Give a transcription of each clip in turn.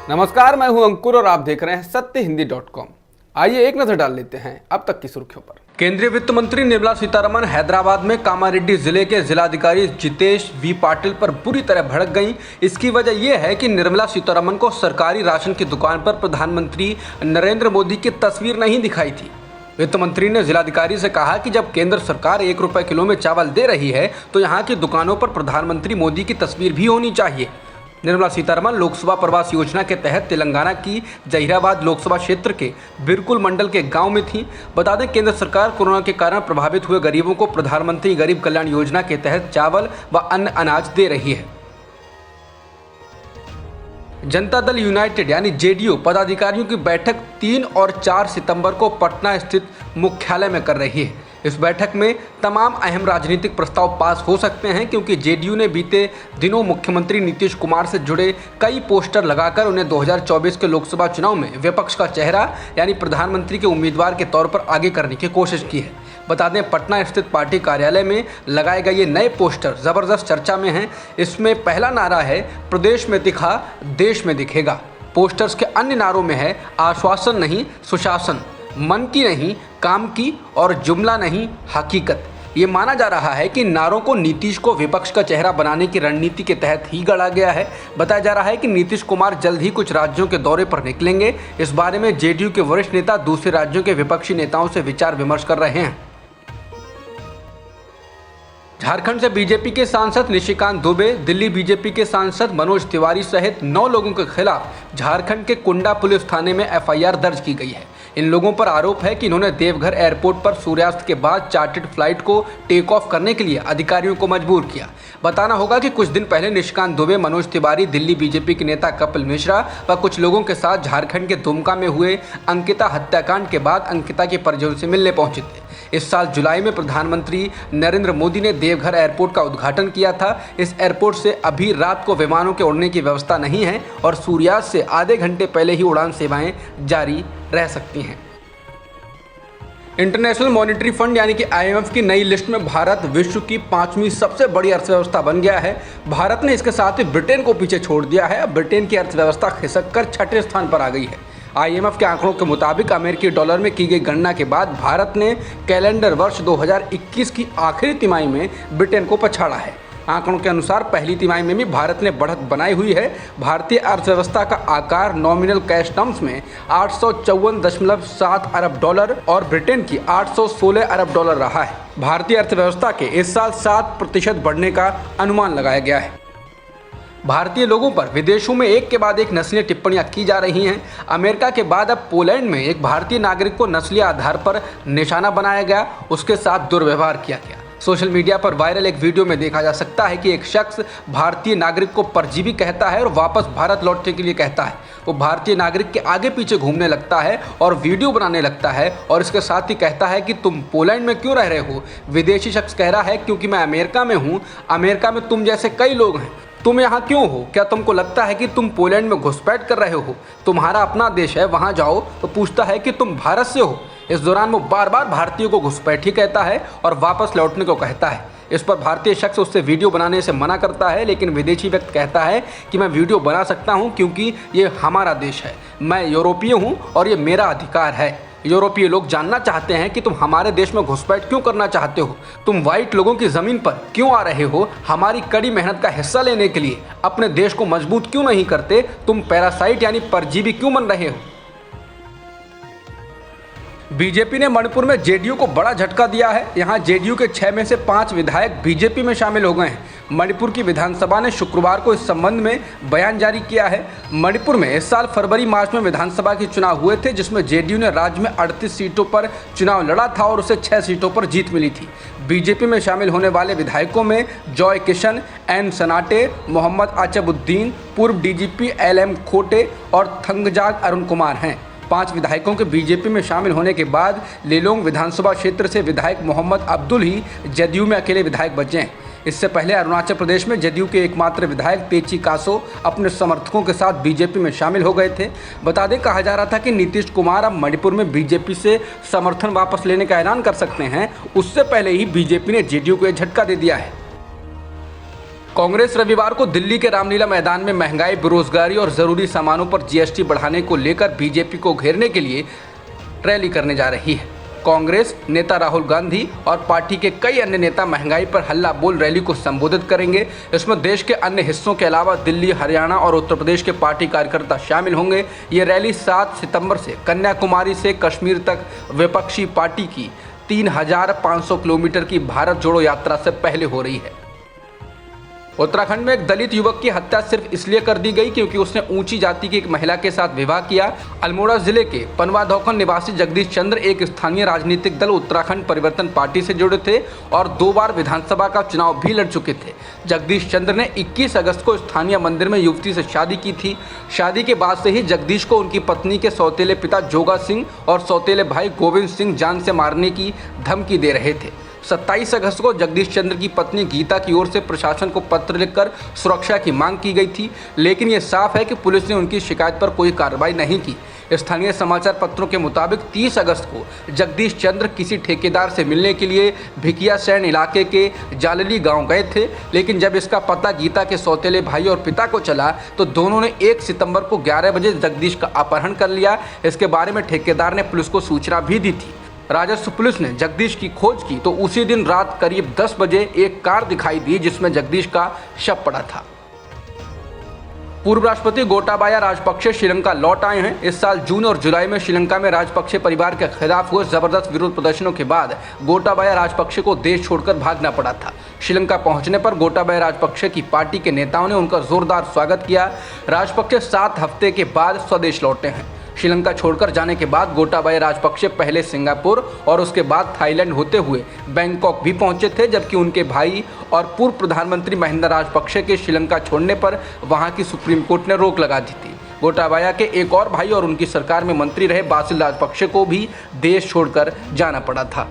नमस्कार, मैं हूं अंकुर और आप देख रहे हैं सत्यहिंदी.com। आइए एक नजर डाल लेते हैं अब तक की सुर्खियों पर। केंद्रीय वित्त मंत्री निर्मला सीतारमण हैदराबाद में कामारेड्डी जिले के जिलाधिकारी जितेश वी पाटिल पर बुरी तरह भड़क गईं। इसकी वजह यह है कि निर्मला सीतारमण को सरकारी राशन की दुकान पर प्रधानमंत्री नरेंद्र मोदी की तस्वीर नहीं दिखाई थी। वित्त मंत्री ने जिलाधिकारी से कहा कि जब केंद्र सरकार 1 रुपए किलो में चावल दे रही है तो यहाँ की दुकानों पर प्रधानमंत्री मोदी की तस्वीर भी होनी चाहिए। निर्मला सीतारमण लोकसभा प्रवास योजना के तहत तेलंगाना की जहीराबाद लोकसभा क्षेत्र के बिरकुल मंडल के गांव में थी। बता दें, केंद्र सरकार कोरोना के कारण प्रभावित हुए गरीबों को प्रधानमंत्री गरीब कल्याण योजना के तहत चावल व अन्य अनाज दे रही है। जनता दल यूनाइटेड यानी जेडीयू पदाधिकारियों की बैठक 3 और 4 सितंबर को पटना स्थित मुख्यालय में कर रही है। इस बैठक में तमाम अहम राजनीतिक प्रस्ताव पास हो सकते हैं, क्योंकि जेडीयू ने बीते दिनों मुख्यमंत्री नीतीश कुमार से जुड़े कई पोस्टर लगाकर उन्हें 2024 के लोकसभा चुनाव में विपक्ष का चेहरा यानी प्रधानमंत्री के उम्मीदवार के तौर पर आगे करने की कोशिश की है। बता दें, पटना स्थित पार्टी कार्यालय में लगाए गए ये नए पोस्टर जबरदस्त चर्चा में हैं। इसमें पहला नारा है, प्रदेश में दिखा देश में दिखेगा। पोस्टर्स के अन्य नारों में है, आश्वासन नहीं सुशासन, मन की नहीं काम की और जुमला नहीं हकीकत। ये माना जा रहा है कि नारों को नीतीश को विपक्ष का चेहरा बनाने की रणनीति के तहत ही गढ़ा गया है। बताया जा रहा है कि नीतीश कुमार जल्द ही कुछ राज्यों के दौरे पर निकलेंगे। इस बारे में जेडीयू के वरिष्ठ नेता दूसरे राज्यों के विपक्षी नेताओं से विचार विमर्श कर रहे हैं। झारखंड से बीजेपी के सांसद निशिकांत दुबे, दिल्ली बीजेपी के सांसद मनोज तिवारी सहित 9 लोगों के खिलाफ झारखंड के कुंडा पुलिस थाने में एफआईआर दर्ज की गई है। इन लोगों पर आरोप है कि इन्होंने देवघर एयरपोर्ट पर सूर्यास्त के बाद चार्टर्ड फ्लाइट को टेक ऑफ करने के लिए अधिकारियों को मजबूर किया। बताना होगा कि कुछ दिन पहले निशिकांत दुबे, मनोज तिवारी, दिल्ली बीजेपी के नेता कपिल मिश्रा व कुछ लोगों के साथ झारखंड के दुमका में हुए अंकिता हत्याकांड के बाद अंकिता के परिजनों से मिलने पहुंचे थे। इस साल जुलाई में प्रधानमंत्री नरेंद्र मोदी ने देवघर एयरपोर्ट का उद्घाटन किया था। इस एयरपोर्ट से अभी रात को विमानों के उड़ने की व्यवस्था नहीं है और सूर्यास्त से आधे घंटे पहले ही उड़ान सेवाएं जारी रह सकती हैं। इंटरनेशनल मॉनेटरी फंड यानी कि IMF की नई लिस्ट में भारत विश्व की 5वीं सबसे बड़ी अर्थव्यवस्था बन गया है। भारत ने इसके साथ ही ब्रिटेन को पीछे छोड़ दिया है। ब्रिटेन की अर्थव्यवस्था खिसक कर 6ठे स्थान पर आ गई है। IMF के आंकड़ों के मुताबिक अमेरिकी डॉलर में की गई गणना के बाद भारत ने कैलेंडर वर्ष 2021 की आखिरी तिमाही में ब्रिटेन को पछाड़ा है। आंकड़ों के अनुसार पहली तिमाही में भी भारत ने बढ़त बनाई हुई है। भारतीय अर्थव्यवस्था का आकार नॉमिनल कैश टर्म्स में 854.7 अरब डॉलर और ब्रिटेन की 816 अरब डॉलर रहा है। भारतीय अर्थव्यवस्था के इस साल 7% बढ़ने का अनुमान लगाया गया है। भारतीय लोगों पर विदेशों में एक के बाद एक नस्लीय टिप्पणियां की जा रही हैं। अमेरिका के बाद अब पोलैंड में एक भारतीय नागरिक को नस्लीय आधार पर निशाना बनाया गया, उसके साथ दुर्व्यवहार किया गया। सोशल मीडिया पर वायरल एक वीडियो में देखा जा सकता है कि एक शख्स भारतीय नागरिक को परजीवी कहता है और वापस भारत लौटने के लिए कहता है। वो भारतीय नागरिक के आगे पीछे घूमने लगता है और वीडियो बनाने लगता है और इसके साथ ही कहता है कि तुम पोलैंड में क्यों रह रहे हो। विदेशी शख्स कह रहा है, क्योंकि मैं अमेरिका में हूँ, अमेरिका में तुम जैसे कई लोग हैं, तुम यहाँ क्यों हो? क्या तुमको लगता है कि तुम पोलैंड में घुसपैठ कर रहे हो? तुम्हारा अपना देश है, वहाँ जाओ। तो पूछता है कि तुम भारत से हो। इस दौरान वो बार बार भारतीयों को घुसपैठी कहता है और वापस लौटने को कहता है। इस पर भारतीय शख्स उससे वीडियो बनाने से मना करता है, लेकिन विदेशी व्यक्ति कहता है कि मैं वीडियो बना सकता हूँ क्योंकि ये हमारा देश है, मैं यूरोपीय हूँ और ये मेरा अधिकार है। यूरोपीय लोग जानना चाहते हैं कि तुम हमारे देश में घुसपैठ क्यों करना चाहते हो, तुम वाइट लोगों की ज़मीन पर क्यों आ रहे हो, हमारी कड़ी मेहनत का हिस्सा लेने के लिए अपने देश को मजबूत क्यों नहीं करते, तुम पैरासाइट यानी परजीवी क्यों बन रहे हो। बीजेपी ने मणिपुर में जेडीयू को बड़ा झटका दिया है। यहां जेडीयू के 6 में से 5 विधायक बीजेपी में शामिल हो गए हैं। मणिपुर की विधानसभा ने शुक्रवार को इस संबंध में बयान जारी किया है। मणिपुर में इस साल फरवरी मार्च में विधानसभा के चुनाव हुए थे, जिसमें जेडीयू ने राज्य में 38 सीटों पर चुनाव लड़ा था और उसे 6 सीटों पर जीत मिली थी। बीजेपी में शामिल होने वाले विधायकों में जॉय किशन, एन सनाटे, मोहम्मद आचबुद्दीन, पूर्व डीजीपी LM खोटे और थंगजाग अरुण कुमार हैं। 5 विधायकों के बीजेपी में शामिल होने के बाद लेलोंग विधानसभा क्षेत्र से विधायक मोहम्मद अब्दुल ही जदयू में अकेले विधायक बचे हैं। इससे पहले अरुणाचल प्रदेश में जदयू के एकमात्र विधायक तेची कासो अपने समर्थकों के साथ बीजेपी में शामिल हो गए थे। बता दें, कहा जा रहा था कि नीतीश कुमार अब मणिपुर में बीजेपी से समर्थन वापस लेने का ऐलान कर सकते हैं। उससे पहले ही बीजेपी ने जेडीयू को यह झटका दे दिया है। कांग्रेस रविवार को दिल्ली के रामलीला मैदान में महंगाई, बेरोजगारी और जरूरी सामानों पर जीएसटी बढ़ाने को लेकर बीजेपी को घेरने के लिए रैली करने जा रही है। कांग्रेस नेता राहुल गांधी और पार्टी के कई अन्य नेता महंगाई पर हल्ला बोल रैली को संबोधित करेंगे। इसमें देश के अन्य हिस्सों के अलावा दिल्ली, हरियाणा और उत्तर प्रदेश के पार्टी कार्यकर्ता शामिल होंगे। ये रैली 7 सितंबर से कन्याकुमारी से कश्मीर तक विपक्षी पार्टी की 3500 किलोमीटर की भारत जोड़ो यात्रा से पहले हो रही है। उत्तराखंड में एक दलित युवक की हत्या सिर्फ इसलिए कर दी गई क्योंकि उसने ऊंची जाति की एक महिला के साथ विवाह किया। अल्मोड़ा जिले के पनवाधौखन निवासी जगदीश चंद्र एक स्थानीय राजनीतिक दल उत्तराखंड परिवर्तन पार्टी से जुड़े थे और 2 बार विधानसभा का चुनाव भी लड़ चुके थे। जगदीश चंद्र ने 21 अगस्त को स्थानीय मंदिर में युवती से शादी की थी। शादी के बाद से ही जगदीश को उनकी पत्नी के सौतेले पिता जोगा सिंह और सौतेले भाई गोविंद सिंह जान से मारने की धमकी दे रहे थे। 27 अगस्त को जगदीश चंद्र की पत्नी गीता की ओर से प्रशासन को पत्र लिखकर सुरक्षा की मांग की गई थी, लेकिन ये साफ है कि पुलिस ने उनकी शिकायत पर कोई कार्रवाई नहीं की। स्थानीय समाचार पत्रों के मुताबिक 30 अगस्त को जगदीश चंद्र किसी ठेकेदार से मिलने के लिए भिकियासैन इलाके के जालली गांव गए थे, लेकिन जब इसका पता गीता के सौतेले भाई और पिता को चला तो दोनों ने 1 सितंबर को 11 बजे जगदीश का अपहरण कर लिया। इसके बारे में ठेकेदार ने पुलिस को सूचना भी दी थी। राजस्व पुलिस ने जगदीश की खोज की तो उसी दिन रात करीब 10 बजे एक कार दिखाई दी जिसमें जगदीश का शव पड़ा था। पूर्व राष्ट्रपति गोटाबाया राजपक्षे श्रीलंका लौट आए हैं। इस साल जून और जुलाई में श्रीलंका में राजपक्षे परिवार के खिलाफ हुए जबरदस्त विरोध प्रदर्शनों के बाद गोटाबाया राजपक्षे को देश छोड़कर भागना पड़ा था। श्रीलंका पहुंचने पर गोटाबाया राजपक्षे की पार्टी के नेताओं ने उनका जोरदार स्वागत किया। राजपक्षे 7 हफ्ते के बाद स्वदेश लौटे हैं। श्रीलंका छोड़कर जाने के बाद गोटाबाया राजपक्षे पहले सिंगापुर और उसके बाद थाईलैंड होते हुए बैंकॉक भी पहुंचे थे, जबकि उनके भाई और पूर्व प्रधानमंत्री महिंदा राजपक्षे के श्रीलंका छोड़ने पर वहां की सुप्रीम कोर्ट ने रोक लगा दी थी। गोटाबाया के एक और भाई और उनकी सरकार में मंत्री रहे बासिल राजपक्षे को भी देश छोड़कर जाना पड़ा था।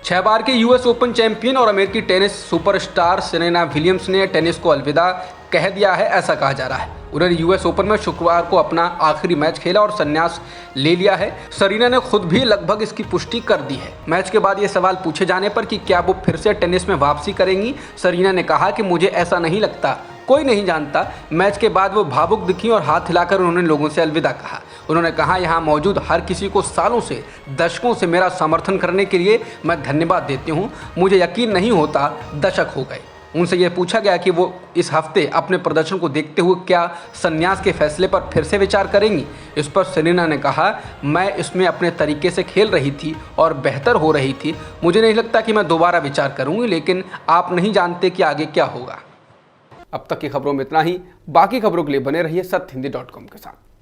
6 बार के यूएस ओपन चैंपियन और अमेरिकी टेनिस सुपरस्टार सेरेना विलियम्स ने टेनिस को अलविदा कह दिया है, ऐसा कहा जा रहा है। उन्होंने यूएस ओपन में शुक्रवार को अपना आखिरी मैच खेला और संन्यास ले लिया है। सेरेना ने खुद भी लगभग इसकी पुष्टि कर दी है। मैच के बाद ये सवाल पूछे जाने पर कि क्या वो फिर से टेनिस में वापसी करेंगी, सेरेना ने कहा कि मुझे ऐसा नहीं लगता, कोई नहीं जानता। मैच के बाद वो भावुक दिखी और हाथ हिलाकर उन्होंने लोगों से अलविदा कहा। उन्होंने कहा, यहाँ मौजूद हर किसी को सालों से, दशकों से मेरा समर्थन करने के लिए मैं धन्यवाद देती हूँ। मुझे यकीन नहीं होता दशक हो गए। उनसे यह पूछा गया कि वो इस हफ्ते अपने प्रदर्शन को देखते हुए क्या संन्यास के फैसले पर फिर से विचार करेंगी। इस पर सेरेना ने कहा, मैं इसमें अपने तरीके से खेल रही थी और बेहतर हो रही थी। मुझे नहीं लगता कि मैं दोबारा विचार करूंगी, लेकिन आप नहीं जानते कि आगे क्या होगा। अब तक की खबरों में इतना ही। बाकी खबरों के लिए बने रहिए सत्यहिंदी.com के साथ।